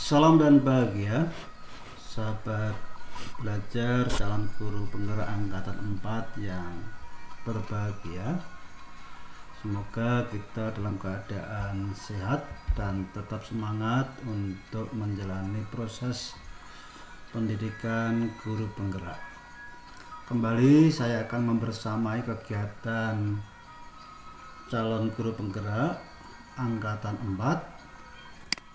Salam dan bahagia, sahabat belajar calon guru penggerak angkatan 4 yang berbahagia. Semoga kita dalam keadaan sehat dan tetap semangat untuk menjalani proses pendidikan guru penggerak. Kembali saya akan membersamai kegiatan calon guru penggerak angkatan 4,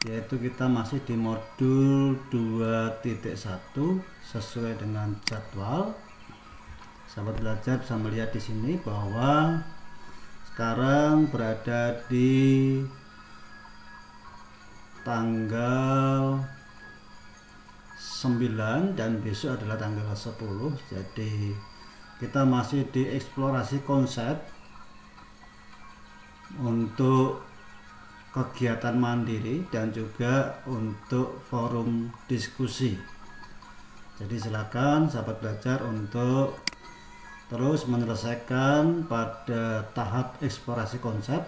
yaitu kita masih di modul 2.1 sesuai dengan jadwal. Sahabat belajar bisa melihat di sini bahwa sekarang berada di tanggal 9 dan besok adalah tanggal 10. Jadi kita masih di eksplorasi konsep untuk kegiatan mandiri dan juga untuk forum diskusi. Jadi silakan sahabat belajar untuk terus menyelesaikan pada tahap eksplorasi konsep,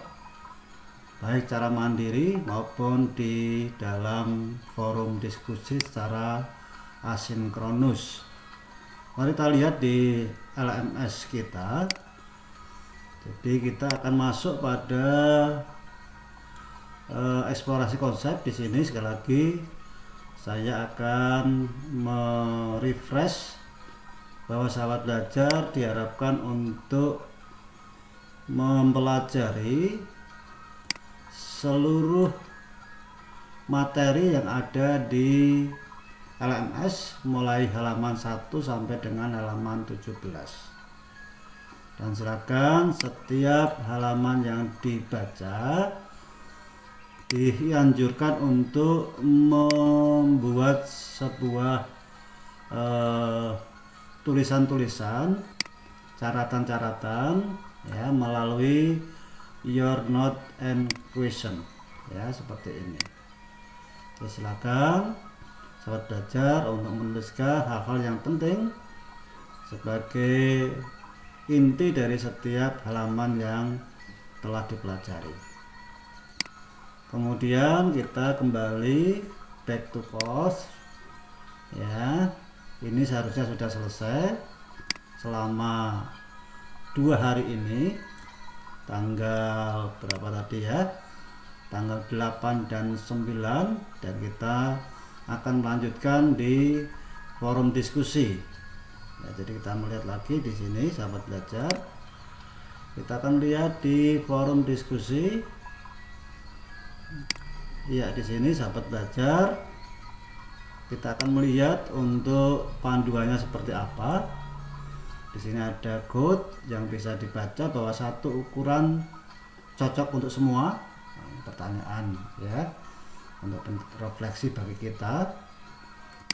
baik cara mandiri maupun di dalam forum diskusi secara asinkronus. Mari kita lihat di LMS kita. Jadi kita akan masuk pada eksplorasi konsep. Di sini sekali lagi saya akan merefresh bahwa sahabat belajar diharapkan untuk mempelajari seluruh materi yang ada di LMS mulai halaman 1 sampai dengan halaman 17. Dan silakan setiap halaman yang dibaca dianjurkan untuk membuat sebuah tulisan-tulisan, caratan-caratan ya, melalui your note and question ya, seperti ini. Jadi silakan sahabat belajar untuk menuliskan hal-hal yang penting sebagai inti dari setiap halaman yang telah dipelajari. Kemudian kita kembali back to course ya. Ini seharusnya sudah selesai selama 2 hari ini, tanggal berapa tadi ya, tanggal 8 dan 9, dan kita akan melanjutkan di forum diskusi ya. Jadi kita melihat lagi di sini sahabat belajar, kita akan lihat di forum diskusi ya. Di sini sahabat belajar kita akan melihat untuk panduannya seperti apa. Di sini ada quote yang bisa dibaca bahwa satu ukuran cocok untuk semua. Pertanyaan ya, untuk refleksi bagi kita.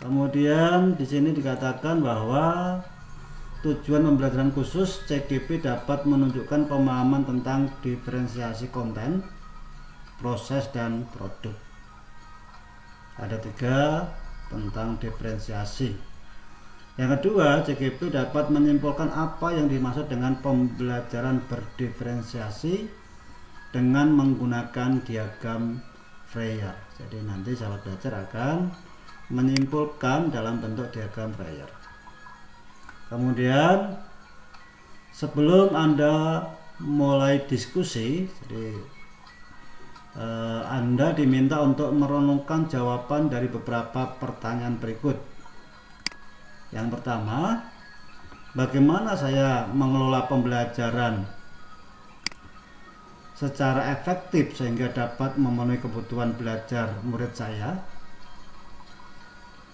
Kemudian di sini dikatakan bahwa tujuan pembelajaran khusus CGP dapat menunjukkan pemahaman tentang diferensiasi konten, proses, dan produk. Ada 3 tentang diferensiasi. Yang kedua, CGP dapat menyimpulkan apa yang dimaksud dengan pembelajaran berdiferensiasi dengan menggunakan diagram Freyer. Jadi nanti sahabat belajar akan menyimpulkan dalam bentuk diagram Freyer. Kemudian sebelum Anda mulai diskusi, jadi Anda diminta untuk merenungkan jawaban dari beberapa pertanyaan berikut. Yang pertama, bagaimana saya mengelola pembelajaran secara efektif sehingga dapat memenuhi kebutuhan belajar murid saya?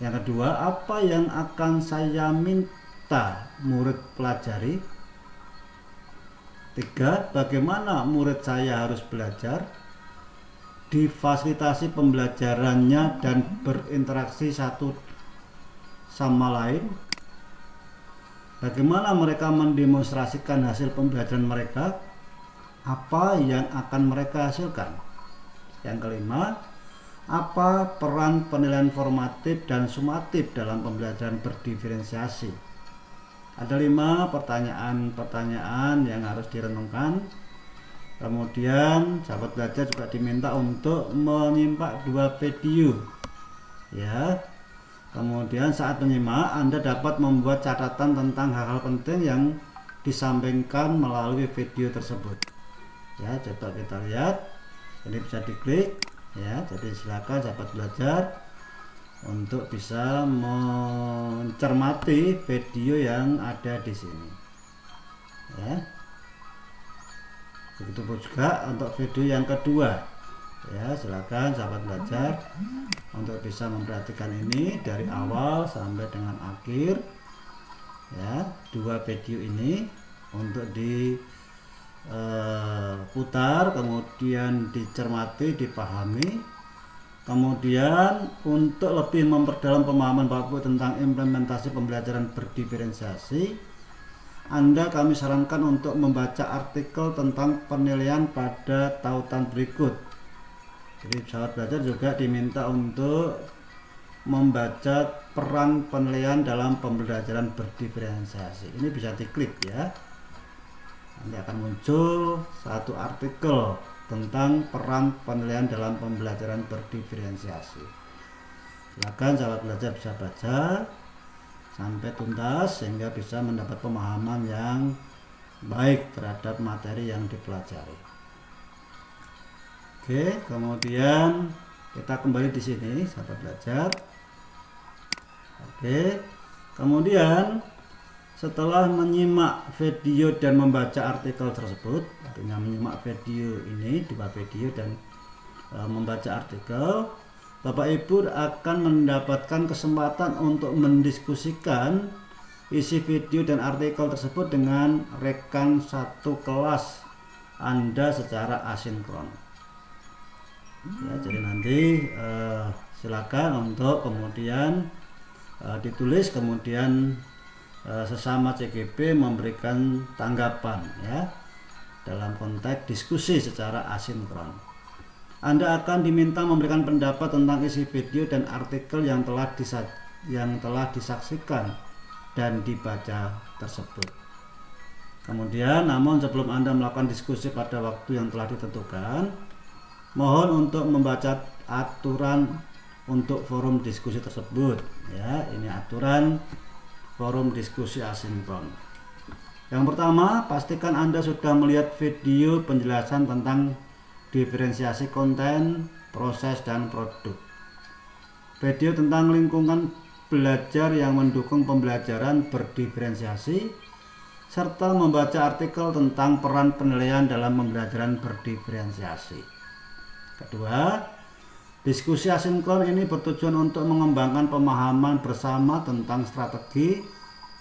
Yang kedua, apa yang akan saya minta murid pelajari? 3, bagaimana murid saya harus belajar, difasilitasi pembelajarannya dan berinteraksi satu sama lain? Bagaimana mereka mendemonstrasikan hasil pembelajaran mereka? Apa yang akan mereka hasilkan? Yang kelima, apa peran penilaian formatif dan sumatif dalam pembelajaran berdiferensiasi? Ada 5 pertanyaan yang harus direnungkan. Kemudian sahabat belajar juga diminta untuk menyimak 2 video ya. Kemudian saat menyimak Anda dapat membuat catatan tentang hal-hal penting yang disampaikan melalui video tersebut. Ya, coba kita lihat. Ini bisa diklik ya. Jadi silakan sahabat belajar untuk bisa mencermati video yang ada di sini. Ya. Begitu juga untuk video yang kedua. Ya, silakan sahabat belajar untuk bisa memperhatikan ini dari awal sampai dengan akhir. Ya, dua video ini untuk diputar, kemudian dicermati, dipahami. Kemudian untuk lebih memperdalam pemahaman Bapak Ibu tentang implementasi pembelajaran berdiferensiasi, kami sarankan untuk membaca artikel tentang penilaian pada tautan berikut. Jadi sahabat belajar juga diminta untuk membaca peran penilaian dalam pembelajaran berdiferensiasi. Ini bisa diklik ya. Nanti akan muncul satu artikel tentang peran penilaian dalam pembelajaran berdiferensiasi. Silakan sahabat belajar bisa baca sampai tuntas sehingga bisa mendapat pemahaman yang baik terhadap materi yang dipelajari. Oke, kemudian kita kembali di sini sahabat belajar. Oke, kemudian setelah menyimak video dan membaca artikel tersebut, artinya menyimak video ini, dua video dan membaca artikel, Bapak Ibu akan mendapatkan kesempatan untuk mendiskusikan isi video dan artikel tersebut dengan rekan satu kelas Anda secara asinkron. Ya, jadi nanti silakan untuk kemudian ditulis, kemudian sesama CGP memberikan tanggapan ya dalam konteks diskusi secara asinkron. Anda akan diminta memberikan pendapat tentang isi video dan artikel yang telah disaksikan dan dibaca tersebut. Kemudian, namun sebelum Anda melakukan diskusi pada waktu yang telah ditentukan, mohon untuk membaca aturan untuk forum diskusi tersebut ya. Ini aturan forum diskusi asinkron. Yang pertama, pastikan Anda sudah melihat video penjelasan tentang diferensiasi konten, proses, dan produk. Video tentang lingkungan belajar yang mendukung pembelajaran berdiferensiasi, serta membaca artikel tentang peran penilaian dalam pembelajaran berdiferensiasi. Kedua, diskusi asinkron ini bertujuan untuk mengembangkan pemahaman bersama tentang strategi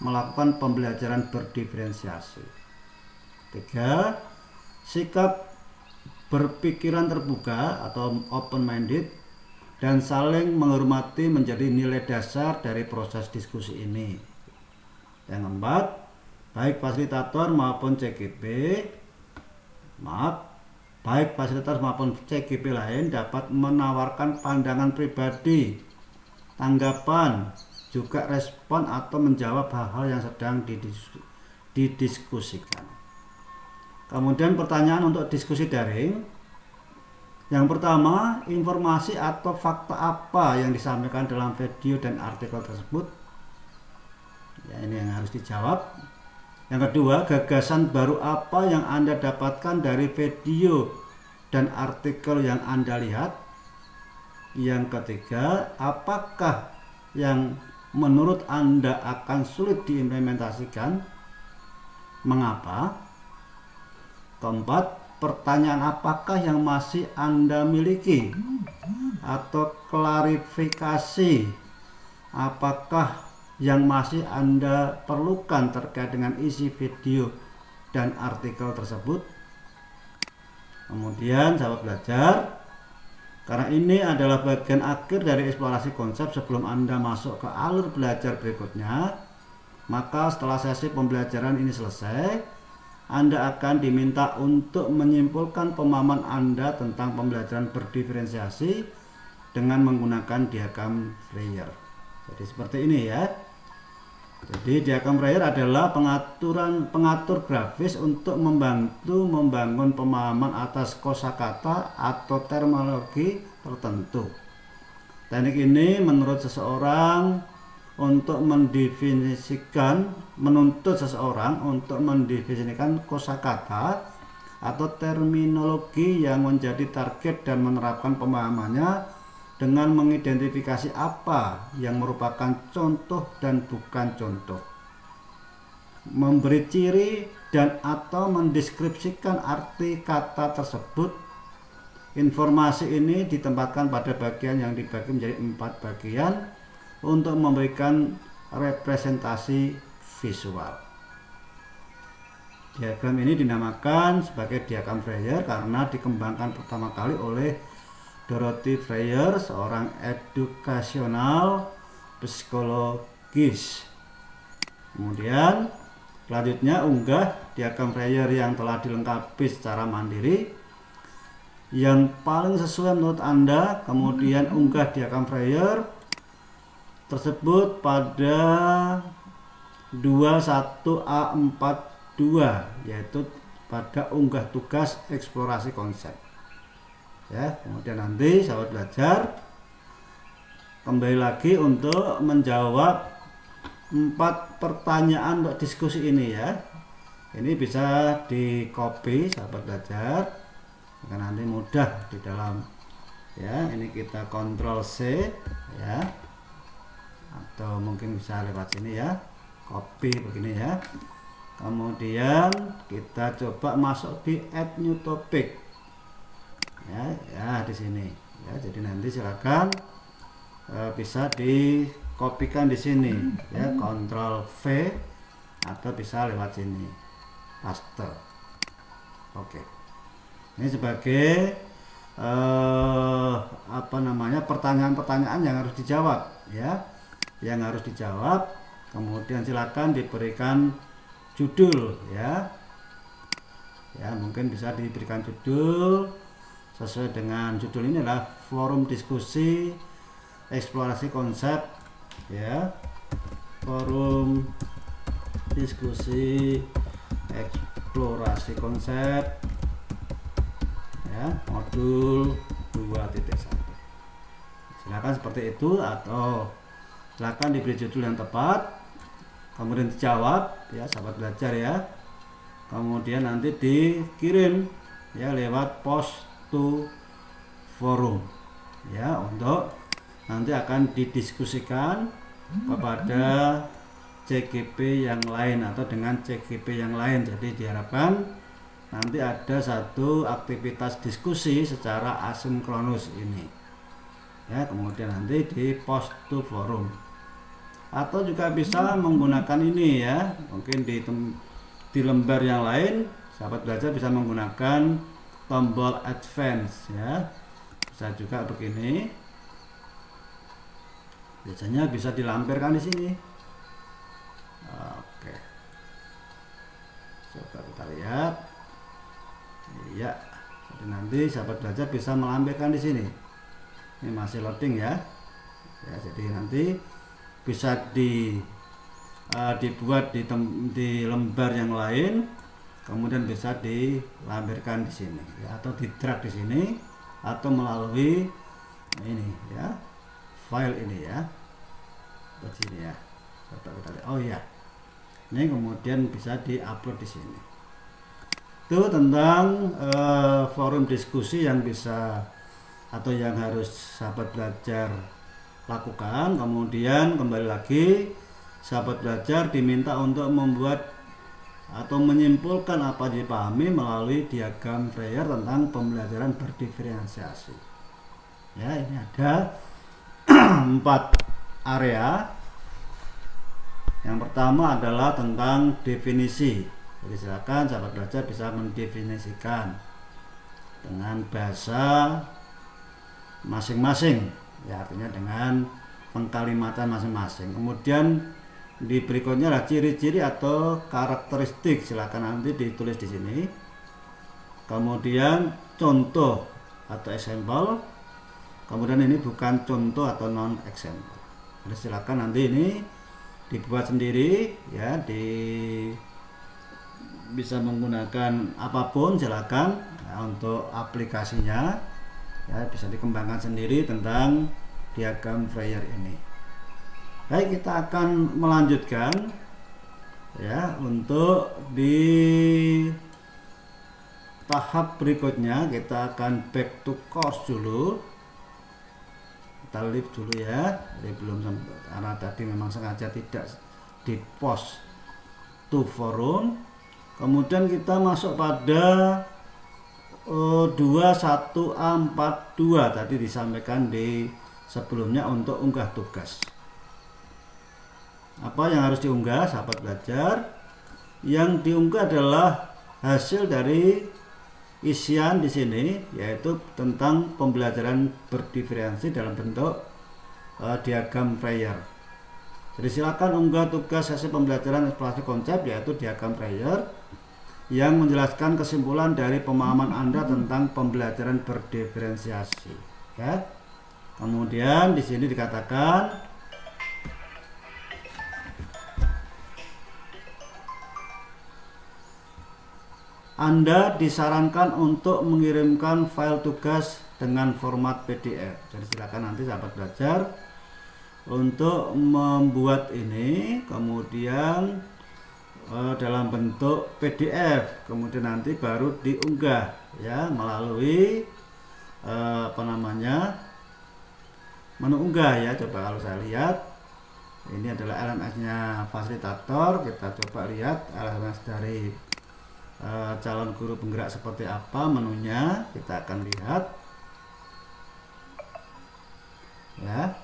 melakukan pembelajaran berdiferensiasi. Tiga, sikap berpikiran terbuka atau open-minded dan saling menghormati menjadi nilai dasar dari proses diskusi ini. Yang keempat, baik fasilitator maupun CGP lain dapat menawarkan pandangan pribadi, tanggapan, juga respon atau menjawab hal-hal yang sedang didiskusikan. Kemudian pertanyaan untuk diskusi daring. Yang pertama, informasi atau fakta apa yang disampaikan dalam video dan artikel tersebut? Ya, ini yang harus dijawab. Yang kedua, gagasan baru apa yang Anda dapatkan dari video dan artikel yang Anda lihat? Yang ketiga, apakah yang menurut Anda akan sulit diimplementasikan? Mengapa? Keempat, pertanyaan apakah yang masih Anda miliki? Atau klarifikasi apakah yang masih Anda perlukan terkait dengan isi video dan artikel tersebut? Kemudian sahabat belajar, karena ini adalah bagian akhir dari eksplorasi konsep sebelum Anda masuk ke alur belajar berikutnya, maka setelah sesi pembelajaran ini selesai, Anda akan diminta untuk menyimpulkan pemahaman Anda tentang pembelajaran berdiferensiasi dengan menggunakan diagram Freire. Jadi seperti ini ya. Jadi diagram Freire adalah pengatur grafis untuk membantu membangun pemahaman atas kosakata atau terminologi tertentu. Teknik ini menurut seseorang untuk menuntut seseorang untuk mendefinisikan kosakata atau terminologi yang menjadi target dan menerapkan pemahamannya dengan mengidentifikasi apa yang merupakan contoh dan bukan contoh, memberi ciri dan atau mendeskripsikan arti kata tersebut. Informasi ini ditempatkan pada bagian yang dibagi menjadi 4 bagian untuk memberikan representasi visual. Diagram ini dinamakan sebagai diagram Freyer karena dikembangkan pertama kali oleh Dorothy Freyer, seorang edukasional psikologis. Kemudian selanjutnya unggah diagram Freyer yang telah dilengkapi secara mandiri yang paling sesuai menurut Anda. Kemudian unggah diagram Freyer tersebut pada 21A42, yaitu pada unggah tugas eksplorasi konsep. Ya, kemudian nanti sahabat belajar kembali lagi untuk menjawab 4 pertanyaan untuk diskusi ini ya. Ini bisa di copy sahabat belajar, akan nanti mudah di dalam ya. Ini kita Ctrl C ya, atau mungkin bisa lewat sini ya, copy begini ya. Kemudian kita coba masuk di add new topic ya, di sini ya. Jadi nanti silakan bisa dikopikan di sini ya, Ctrl V, atau bisa lewat sini paste. Oke, ini sebagai pertanyaan-pertanyaan yang harus dijawab ya, yang harus dijawab. Kemudian silakan diberikan judul ya, mungkin bisa diberikan judul sesuai dengan judul ini adalah forum diskusi eksplorasi konsep ya, forum diskusi eksplorasi konsep ya, modul 2.1. silakan seperti itu, atau silakan diberi judul yang tepat, kemudian dijawab ya sahabat belajar ya. Kemudian nanti dikirim ya lewat post to forum ya, untuk nanti akan didiskusikan kepada CGP yang lain atau dengan CGP yang lain. Jadi diharapkan nanti ada satu aktivitas diskusi secara asinkronus ini ya, kemudian nanti di post to forum. Atau juga bisa menggunakan ini ya, mungkin di lembar yang lain sahabat belajar bisa menggunakan tombol advance ya, bisa juga begini, biasanya bisa dilampirkan di sini. Oke, coba kita lihat ya. Jadi nanti sahabat belajar bisa melampirkan di sini. Ini masih loading ya, jadi nanti bisa dibuat di lembar yang lain, kemudian bisa dilampirkan di sini ya, atau di drag di sini, atau melalui ini ya, file ini ya, begini ya. Oh ya, ini kemudian bisa diupload di sini. Itu tentang forum diskusi yang bisa atau yang harus sahabat belajar lakukan. Kemudian kembali lagi sahabat belajar diminta untuk membuat atau menyimpulkan apa dipahami melalui diagram Freyer tentang pembelajaran berdiferensiasi ya. Ini ada 4 area. Yang pertama adalah tentang definisi. Jadi silakan sahabat belajar bisa mendefinisikan dengan bahasa masing-masing ya, artinya dengan pengkalimatan masing-masing. Kemudian di berikutnya adalah ciri-ciri atau karakteristik, silakan nanti ditulis di sini. Kemudian contoh atau example, kemudian ini bukan contoh atau non example. Jadi silakan nanti ini dibuat sendiri ya, bisa menggunakan apapun silakan ya, untuk aplikasinya ya, bisa dikembangkan sendiri tentang diagram Freyr ini. Baik, kita akan melanjutkan ya. Untuk di tahap berikutnya kita akan back to course dulu. Kita leave dulu ya. Jadi belum sempat, karena tadi memang sengaja tidak di post to forum. Kemudian kita masuk pada 21A42 tadi disampaikan di sebelumnya untuk unggah tugas. Apa yang harus diunggah, sahabat belajar? Yang diunggah adalah hasil dari isian di sini, yaitu tentang pembelajaran berdiferensi dalam bentuk diagram Freyr. Jadi silakan unggah tugas hasil pembelajaran eksplorasi konsep, yaitu diagram Freyr, yang menjelaskan kesimpulan dari pemahaman Anda tentang pembelajaran berdiferensiasi. Ya. Kemudian di sini dikatakan Anda disarankan untuk mengirimkan file tugas dengan format PDF. Jadi silakan nanti sahabat belajar untuk membuat ini, kemudian dalam bentuk PDF, kemudian nanti baru diunggah ya melalui menu unggah ya. Coba kalau saya lihat, ini adalah LMS-nya fasilitator. Kita coba lihat LMS dari calon guru penggerak seperti apa menunya. Kita akan lihat ya.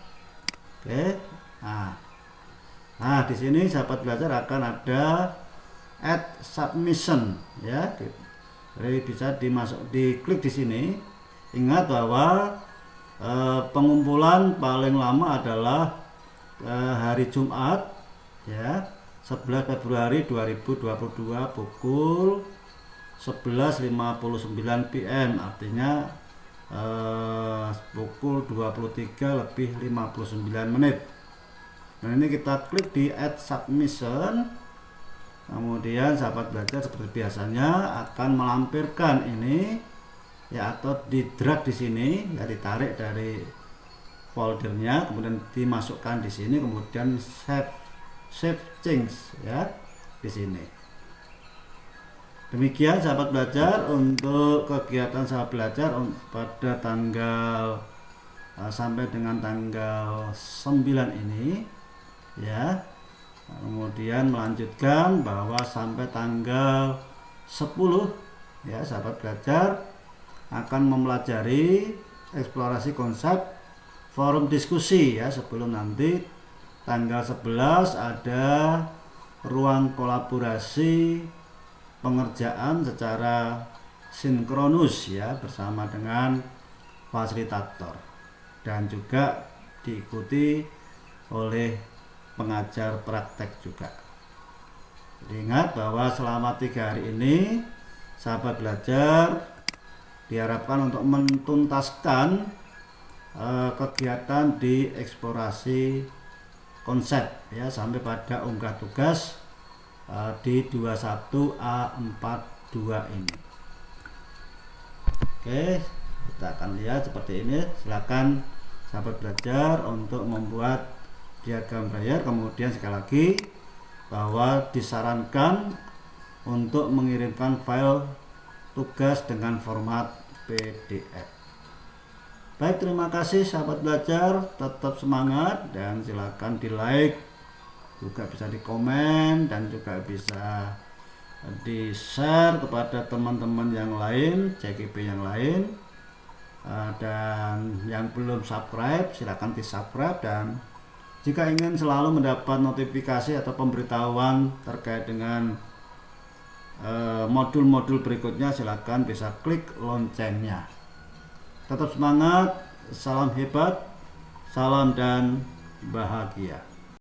Oke. Nah, di sini sahabat belajar akan ada add submission ya. Jadi bisa diklik di sini. Ingat bahwa pengumpulan paling lama adalah hari Jumat ya, 11 Februari 2022 pukul 11.59 PM, artinya pukul 23:59. Nah, ini kita klik di add submission. Kemudian sahabat belajar seperti biasanya akan melampirkan ini ya, atau di drag di sini ya, ditarik dari foldernya, kemudian dimasukkan di sini, kemudian save change ya di sini. Demikian sahabat belajar untuk kegiatan sahabat belajar pada tanggal sampai dengan tanggal 9 ini ya. Kemudian melanjutkan bahwa sampai tanggal 10 ya, sahabat belajar akan mempelajari eksplorasi konsep forum diskusi ya, sebelum nanti tanggal 11 ada ruang kolaborasi pengerjaan secara sinkronus ya, bersama dengan fasilitator dan juga diikuti oleh pengajar praktek juga. Jadi ingat bahwa selama 3 hari ini sahabat belajar diharapkan untuk mentuntaskan kegiatan di eksplorasi konsep ya, sampai pada unggah tugas di 21A42 ini. Oke, kita akan lihat seperti ini. Silakan sahabat belajar untuk membuat diagram Freyr. Kemudian sekali lagi bahwa disarankan untuk mengirimkan file tugas dengan format PDF. Baik, terima kasih sahabat belajar, tetap semangat dan silakan di like, juga bisa di komen dan juga bisa di share kepada teman-teman yang lain, CGP yang lain, dan yang belum subscribe silakan di subscribe. Dan jika ingin selalu mendapat notifikasi atau pemberitahuan terkait dengan modul-modul berikutnya, silakan bisa klik loncengnya. Tetap semangat, salam hebat, salam dan bahagia.